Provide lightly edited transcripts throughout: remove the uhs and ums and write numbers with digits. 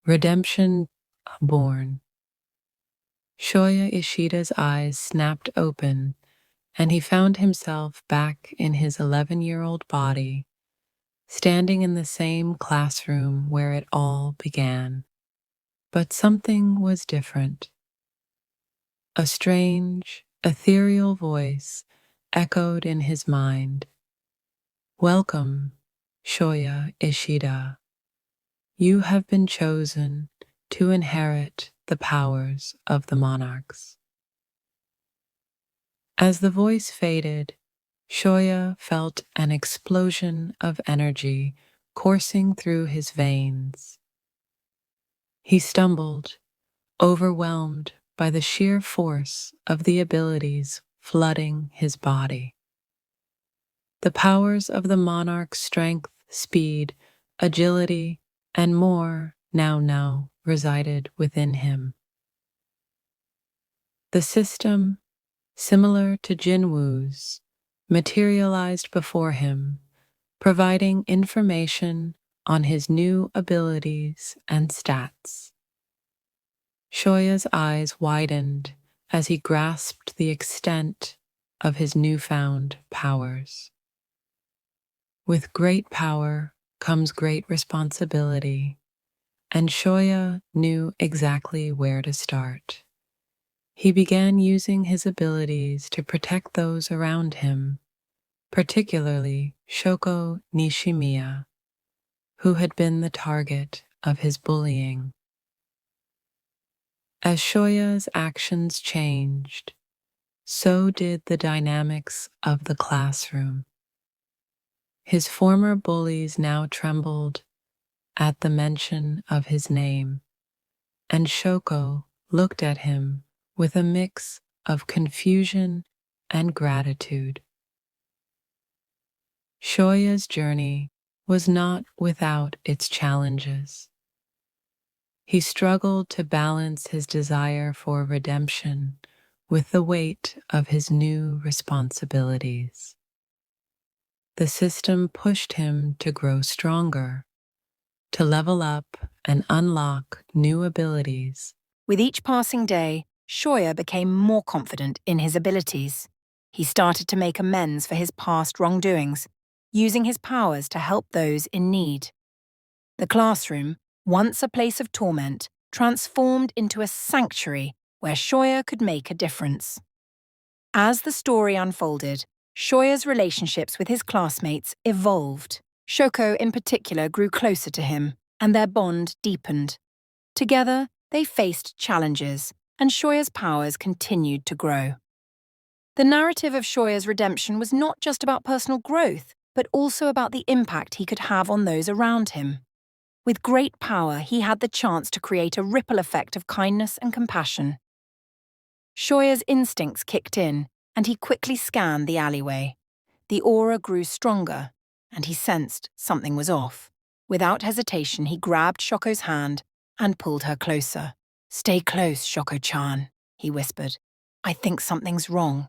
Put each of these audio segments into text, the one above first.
Redemption born. Shoya Ishida's eyes snapped open, and he found himself back in his 11-year-old body, standing in the same classroom where it all began. But something was different. A strange, ethereal voice echoed in his mind. Welcome, Shoya Ishida. You have been chosen to inherit the powers of the monarchs. As the voice faded, Shoya felt an explosion of energy coursing through his veins. He stumbled, overwhelmed by the sheer force of the abilities flooding his body. The powers of the monarch's strength, speed, agility, and more now resided within him. The system, similar to Jinwu's, materialized before him, providing information on his new abilities and stats. Shoya's eyes widened as he grasped the extent of his newfound powers. With great power comes great responsibility, and Shoya knew exactly where to start. He began using his abilities to protect those around him, particularly Shoko Nishimiya, who had been the target of his bullying. As Shoya's actions changed, so did the dynamics of the classroom. His former bullies now trembled at the mention of his name, and Shoko looked at him with a mix of confusion and gratitude. Shoya's journey was not without its challenges. He struggled to balance his desire for redemption with the weight of his new responsibilities. The system pushed him to grow stronger, to level up and unlock new abilities. With each passing day, Shoya became more confident in his abilities. He started to make amends for his past wrongdoings, using his powers to help those in need. The classroom, once a place of torment, transformed into a sanctuary where Shoya could make a difference. As the story unfolded, Shoya's relationships with his classmates evolved. Shoko in particular grew closer to him, and their bond deepened. Together, they faced challenges, and Shoya's powers continued to grow. The narrative of Shoya's redemption was not just about personal growth, but also about the impact he could have on those around him. With great power, he had the chance to create a ripple effect of kindness and compassion. Shoya's instincts kicked in, and he quickly scanned the alleyway. The aura grew stronger, and he sensed something was off. Without hesitation, he grabbed Shoko's hand and pulled her closer. "Stay close, Shoko-chan," he whispered. "I think something's wrong."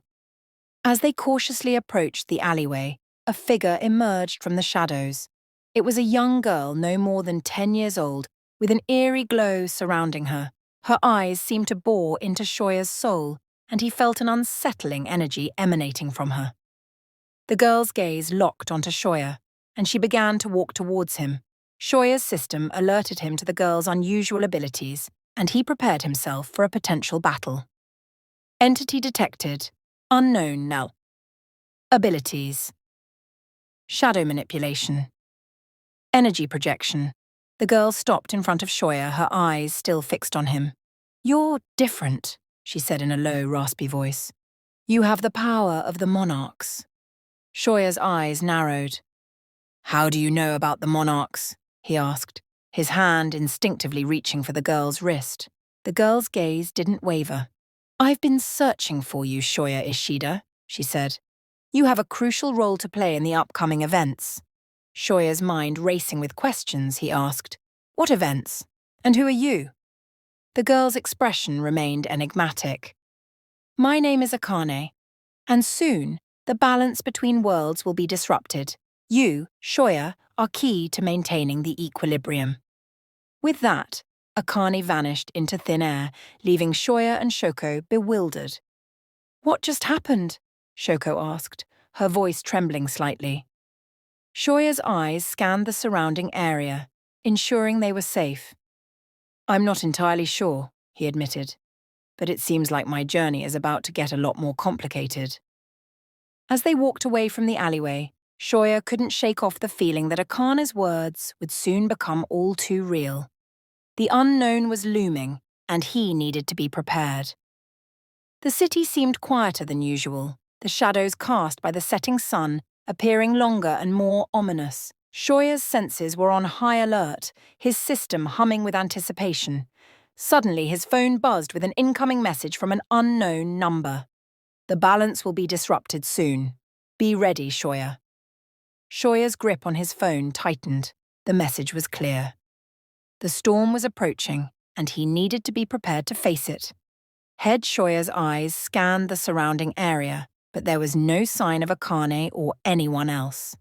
As they cautiously approached the alleyway, a figure emerged from the shadows. It was a young girl no more than 10 years old, with an eerie glow surrounding her. Her eyes seemed to bore into Shoya's soul, and he felt an unsettling energy emanating from her. The girl's gaze locked onto Shoya, and she began to walk towards him. Shoya's system alerted him to the girl's unusual abilities, and he prepared himself for a potential battle. Entity detected. Unknown null. Abilities. Shadow manipulation. Energy projection. The girl stopped in front of Shoya, her eyes still fixed on him. "You're different," she said in a low, raspy voice. "You have the power of the monarchs." Shoya's eyes narrowed. "How do you know about the monarchs?" he asked, his hand instinctively reaching for the girl's wrist. The girl's gaze didn't waver. "I've been searching for you, Shoya Ishida," she said. "You have a crucial role to play in the upcoming events." Shoya's mind racing with questions, he asked, "What events? And who are you?" The girl's expression remained enigmatic. "My name is Akane, and soon the balance between worlds will be disrupted. You, Shoya, are key to maintaining the equilibrium." With that, Akane vanished into thin air, leaving Shoya and Shoko bewildered. "What just happened?" Shoko asked, her voice trembling slightly. Shoya's eyes scanned the surrounding area, ensuring they were safe. "I'm not entirely sure," he admitted, "but it seems like my journey is about to get a lot more complicated." As they walked away from the alleyway, Shoya couldn't shake off the feeling that Akane's words would soon become all too real. The unknown was looming, and he needed to be prepared. The city seemed quieter than usual, the shadows cast by the setting sun appearing longer and more ominous. Shoya's senses were on high alert, his system humming with anticipation. Suddenly, his phone buzzed with an incoming message from an unknown number. "The balance will be disrupted soon. Be ready, Shoya." Shoya's grip on his phone tightened. The message was clear. The storm was approaching, and he needed to be prepared to face it. Head Shoya's eyes scanned the surrounding area, but there was no sign of Akane or anyone else.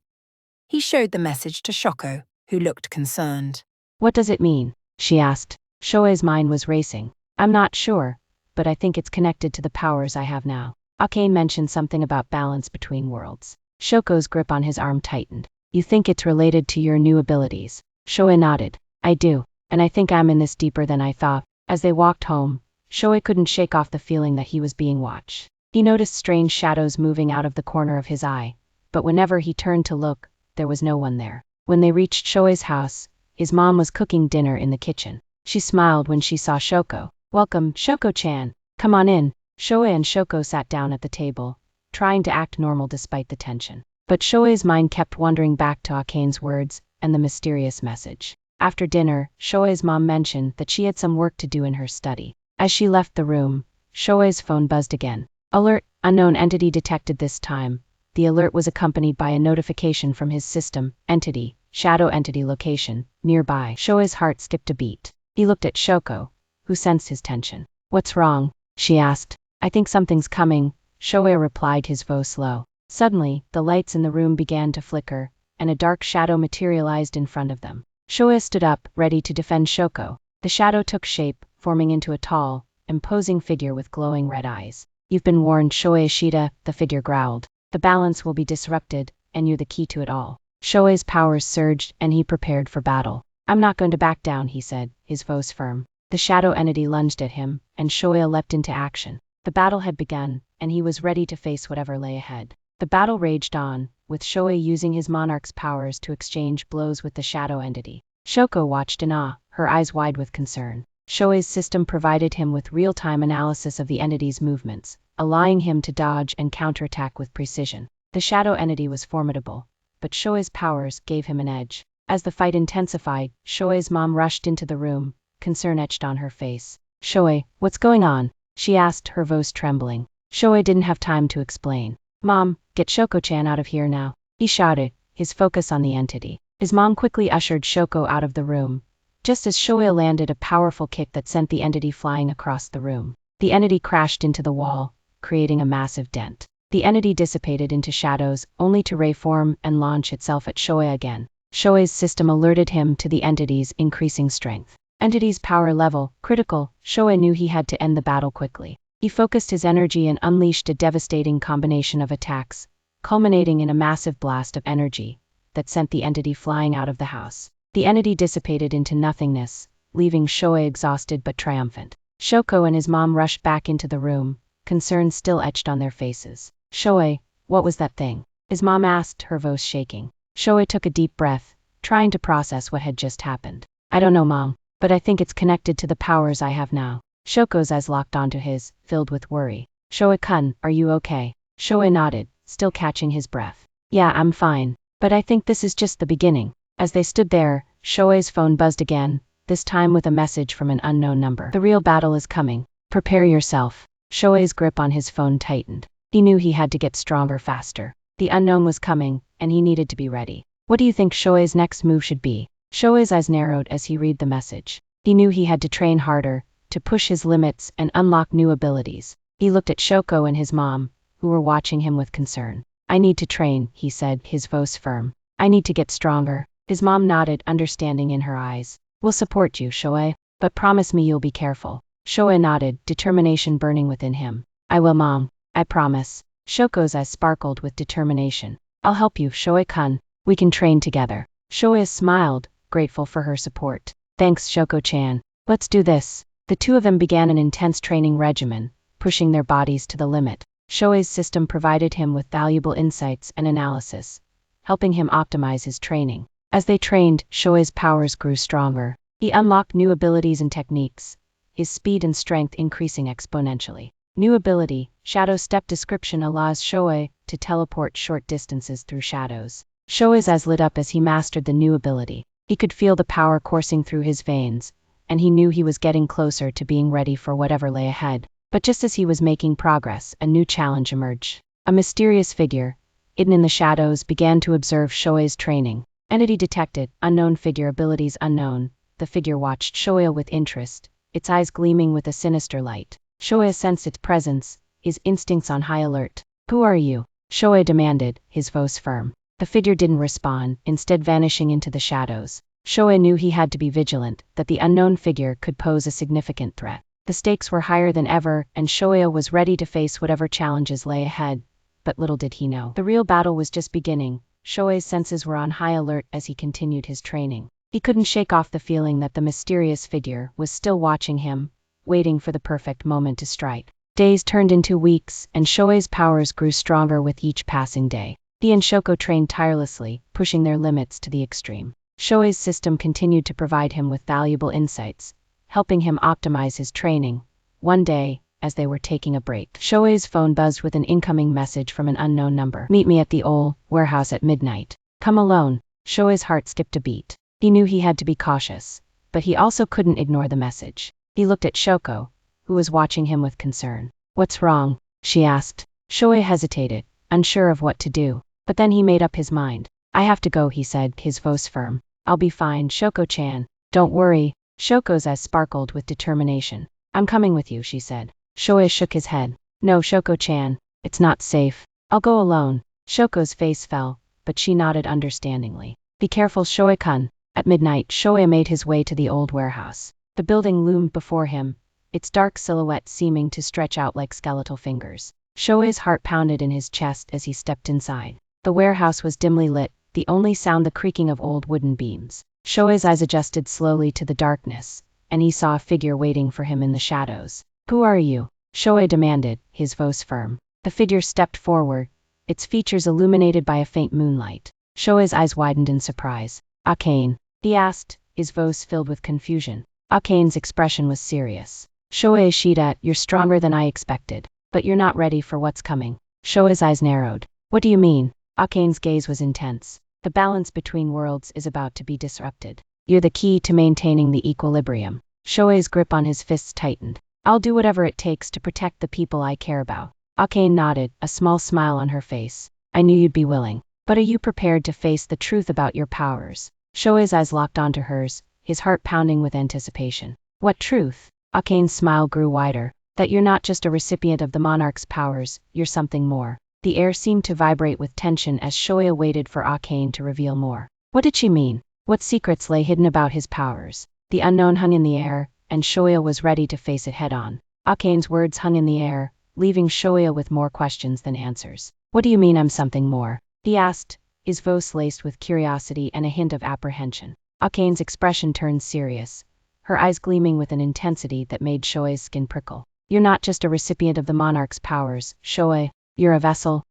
He showed the message to Shoko, who looked concerned. "What does it mean?" she asked. Shoya's mind was racing. "I'm not sure, but I think it's connected to the powers I have now." Akane mentioned something about balance between worlds. Shoko's grip on his arm tightened. "You think it's related to your new abilities?" Shoya nodded. "I do, and I think I'm in this deeper than I thought." As they walked home, Shoya couldn't shake off the feeling that he was being watched. He noticed strange shadows moving out of the corner of his eye, but whenever he turned to look, there was no one there. When they reached Shoya's house, his mom was cooking dinner in the kitchen. She smiled when she saw Shoko. "Welcome, Shoko-chan. Come on in." Shoya and Shoko sat down at the table, trying to act normal despite the tension. But Shoya's mind kept wandering back to Akane's words and the mysterious message. After dinner, Shoya's mom mentioned that she had some work to do in her study. As she left the room, Shoya's phone buzzed again. "Alert, unknown entity detected this time." The alert was accompanied by a notification from his system, entity, shadow entity location, nearby. Shoya's heart skipped a beat. He looked at Shoko, who sensed his tension. "What's wrong?" she asked. "I think something's coming," Shoya replied, his voice low. Suddenly, the lights in the room began to flicker, and a dark shadow materialized in front of them. Shoya stood up, ready to defend Shoko. The shadow took shape, forming into a tall, imposing figure with glowing red eyes. "You've been warned, Shoya Ishida," the figure growled. "The balance will be disrupted, and you're the key to it all." Shoya's powers surged, and he prepared for battle. "I'm not going to back down," he said, his voice firm. The shadow entity lunged at him, and Shoya leapt into action. The battle had begun, and he was ready to face whatever lay ahead. The battle raged on, with Shoya using his monarch's powers to exchange blows with the shadow entity. Shoko watched in awe, her eyes wide with concern. Shoya's system provided him with real-time analysis of the entity's movements, allowing him to dodge and counterattack with precision. The shadow entity was formidable, but Shoya's powers gave him an edge. As the fight intensified, Shoya's mom rushed into the room, concern etched on her face. "Shoya, what's going on?" she asked, her voice trembling. Shoya didn't have time to explain. "Mom, get Shoko-chan out of here now," he shouted, his focus on the entity. His mom quickly ushered Shoko out of the room, just as Shoya landed a powerful kick that sent the entity flying across the room. The entity crashed into the wall, creating a massive dent. The entity dissipated into shadows, only to reform and launch itself at Shoya again. Shoya's system alerted him to the entity's increasing strength. Entity's power level, critical. Shoya knew he had to end the battle quickly. He focused his energy and unleashed a devastating combination of attacks, culminating in a massive blast of energy that sent the entity flying out of the house. The entity dissipated into nothingness, leaving Shoya exhausted but triumphant. Shoko and his mom rushed back into the room, concern still etched on their faces. "Shoya, what was that thing?" his mom asked, her voice shaking. Shoya took a deep breath, trying to process what had just happened. "I don't know, Mom, but I think it's connected to the powers I have now." Shoko's eyes locked onto his, filled with worry. "Shoya-kun, are you okay?" Shoya nodded, still catching his breath. "Yeah, I'm fine, but I think this is just the beginning." As they stood there, Shoya's phone buzzed again, this time with a message from an unknown number. "The real battle is coming. Prepare yourself." Shoya's grip on his phone tightened. He knew he had to get stronger faster. The unknown was coming, and he needed to be ready. "What do you think Shoya's next move should be?" Shoya's eyes narrowed as he read the message. He knew he had to train harder, to push his limits and unlock new abilities. He looked at Shoko and his mom, who were watching him with concern. "I need to train," he said, his voice firm. "I need to get stronger." His mom nodded, understanding in her eyes. "We'll support you, Shoya." But promise me you'll be careful. Shoei nodded, determination burning within him. I will, Mom. I promise. Shoko's eyes sparkled with determination. I'll help you, Shoei-kun. We can train together. Shoei smiled, grateful for her support. Thanks, Shoko-chan. Let's do this. The two of them began an intense training regimen, pushing their bodies to the limit. Shoei's system provided him with valuable insights and analysis, helping him optimize his training. As they trained, Shoei's powers grew stronger. He unlocked new abilities and techniques, his speed and strength increasing exponentially. New ability, Shadow Step description allows Shoei to teleport short distances through shadows. Shoei's eyes lit up as he mastered the new ability. He could feel the power coursing through his veins, and he knew he was getting closer to being ready for whatever lay ahead. But just as he was making progress, a new challenge emerged. A mysterious figure, hidden in the shadows, began to observe Shoei's training. Entity detected, unknown figure, abilities unknown. The figure watched Shoei with interest, its eyes gleaming with a sinister light. Shoei sensed its presence, his instincts on high alert. Who are you? Shoei demanded, his voice firm. The figure didn't respond, instead vanishing into the shadows. Shoei knew he had to be vigilant, that the unknown figure could pose a significant threat. The stakes were higher than ever, and Shoei was ready to face whatever challenges lay ahead. But little did he know, the real battle was just beginning. Shoei's senses were on high alert as he continued his training. He couldn't shake off the feeling that the mysterious figure was still watching him, waiting for the perfect moment to strike. Days turned into weeks, and Shoei's powers grew stronger with each passing day. He and Shoko trained tirelessly, pushing their limits to the extreme. Shoei's system continued to provide him with valuable insights, helping him optimize his training. One day, as they were taking a break, Shoei's phone buzzed with an incoming message from an unknown number. Meet me at the old warehouse at midnight. Come alone. Shoei's heart skipped a beat. He knew he had to be cautious, but he also couldn't ignore the message. He looked at Shoko, who was watching him with concern. What's wrong? She asked. Shoei hesitated, unsure of what to do. But then he made up his mind. I have to go, he said, his voice firm. I'll be fine, Shoko-chan. Don't worry. Shoko's eyes sparkled with determination. I'm coming with you, she said. Shoei shook his head. No, Shoko-chan. It's not safe. I'll go alone. Shoko's face fell, but she nodded understandingly. Be careful, Shoei-kun. At midnight, Shoei made his way to the old warehouse. The building loomed before him, its dark silhouette seeming to stretch out like skeletal fingers. Shoei's heart pounded in his chest as he stepped inside. The warehouse was dimly lit, the only sound the creaking of old wooden beams. Shoei's eyes adjusted slowly to the darkness, and he saw a figure waiting for him in the shadows. Who are you? Shoei demanded, his voice firm. The figure stepped forward, its features illuminated by a faint moonlight. Shoei's eyes widened in surprise. Akane, he asked, his voice filled with confusion. Akane's expression was serious. Shoei Shida, you're stronger than I expected, but you're not ready for what's coming. Shoei's eyes narrowed. What do you mean? Akane's gaze was intense. The balance between worlds is about to be disrupted. You're the key to maintaining the equilibrium. Shoei's grip on his fists tightened. I'll do whatever it takes to protect the people I care about. Akane nodded, a small smile on her face. I knew you'd be willing. But are you prepared to face the truth about your powers? Shoei's eyes locked onto hers, his heart pounding with anticipation. What truth? Akane's smile grew wider. That you're not just a recipient of the monarch's powers, you're something more. The air seemed to vibrate with tension as Shoei waited for Akane to reveal more. What did she mean? What secrets lay hidden about his powers? The unknown hung in the air, and Shoei was ready to face it head-on. Akane's words hung in the air, leaving Shoei with more questions than answers. What do you mean I'm something more? He asked, his voice laced with curiosity and a hint of apprehension. Akane's expression turned serious, her eyes gleaming with an intensity that made Shoei's skin prickle. You're not just a recipient of the monarch's powers, Shoei. You're a vessel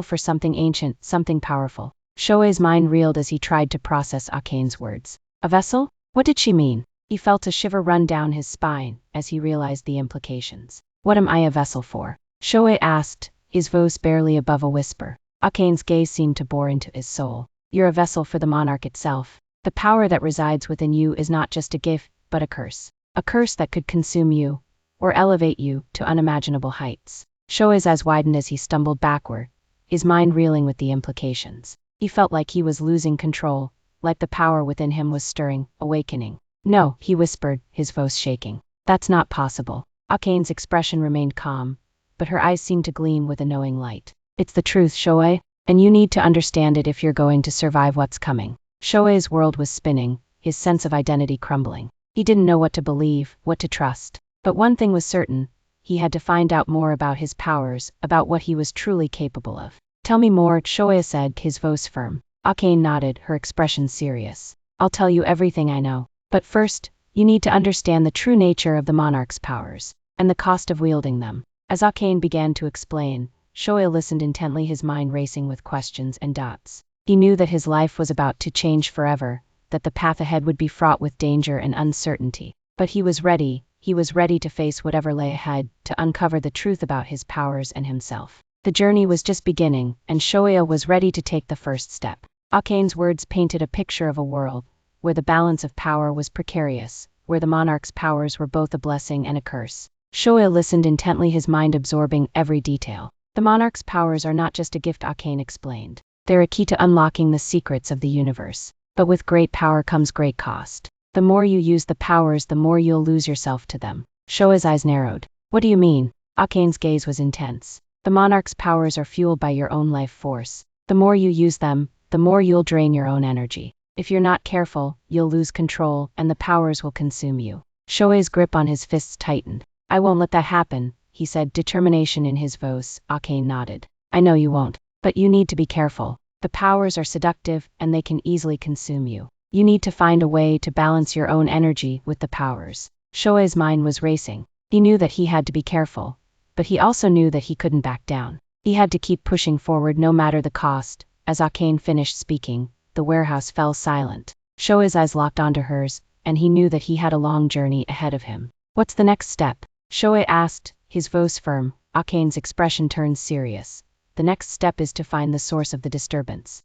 for something ancient, something powerful. Shoei's mind reeled as he tried to process Akane's words. A vessel? What did she mean? He felt a shiver run down his spine as he realized the implications. What am I a vessel for? Shoei asked, his voice barely above a whisper. Akane's gaze seemed to bore into his soul. You're a vessel for the monarch itself. The power that resides within you is not just a gift, but a curse. A curse that could consume you, or elevate you to unimaginable heights. Shoei's eyes widened as he stumbled backward, his mind reeling with the implications. He felt like he was losing control, like the power within him was stirring, awakening. No, he whispered, his voice shaking. That's not possible. Akane's expression remained calm, but her eyes seemed to gleam with a knowing light. It's the truth, Shoei, and you need to understand it if you're going to survive what's coming. Shoei's world was spinning, his sense of identity crumbling. He didn't know what to believe, what to trust. But one thing was certain, he had to find out more about his powers, about what he was truly capable of. Tell me more, Shoya said, his voice firm. Akane nodded, her expression serious. I'll tell you everything I know. But first, you need to understand the true nature of the monarch's powers, and the cost of wielding them. As Akane began to explain, Shoya listened intently, his mind racing with questions and doubts. He knew that his life was about to change forever, that the path ahead would be fraught with danger and uncertainty. But he was ready to face whatever lay ahead, to uncover the truth about his powers and himself. The journey was just beginning, and Shoya was ready to take the first step. Akane's words painted a picture of a world where the balance of power was precarious, where the monarch's powers were both a blessing and a curse. Shoya listened intently, his mind absorbing every detail. The monarch's powers are not just a gift, Akane explained. They're a key to unlocking the secrets of the universe. But with great power comes great cost. The more you use the powers, the more you'll lose yourself to them. Shoya's eyes narrowed. What do you mean? Akane's gaze was intense. The monarch's powers are fueled by your own life force. The more you use them, the more you'll drain your own energy. If you're not careful, you'll lose control, and the powers will consume you. Shoya's grip on his fists tightened. I won't let that happen, he said, determination in his voice. Akane nodded. I know you won't. But you need to be careful. The powers are seductive, and they can easily consume you. You need to find a way to balance your own energy with the powers. Shoya's mind was racing. He knew that he had to be careful, but he also knew that he couldn't back down. He had to keep pushing forward no matter the cost. As Akane finished speaking, the warehouse fell silent. Shoya's eyes locked onto hers, and he knew that he had a long journey ahead of him. What's the next step? Shoya asked, his voice firm. Akane's expression turned serious. The next step is to find the source of the disturbance.